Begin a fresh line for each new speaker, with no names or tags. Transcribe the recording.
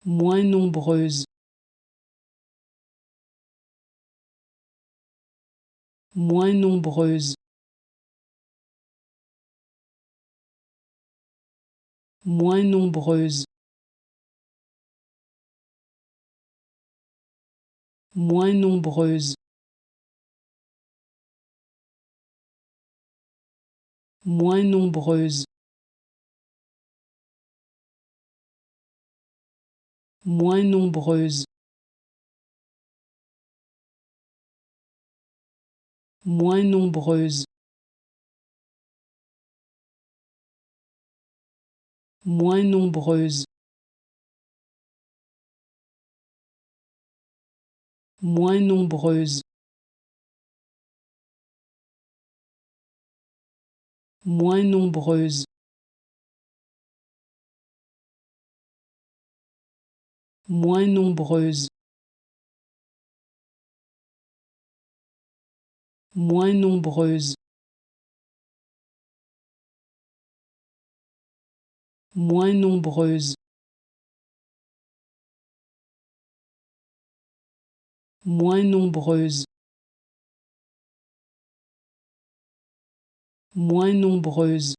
moins nombreuses, moins nombreuses, moins nombreuses, moins nombreuses, moins nombreuses, moins nombreuses, moins nombreuses, moins nombreuses, moins nombreuses, moins nombreuses, moins nombreuses, moins nombreuses, moins nombreuses, moins nombreuses, moins nombreuses,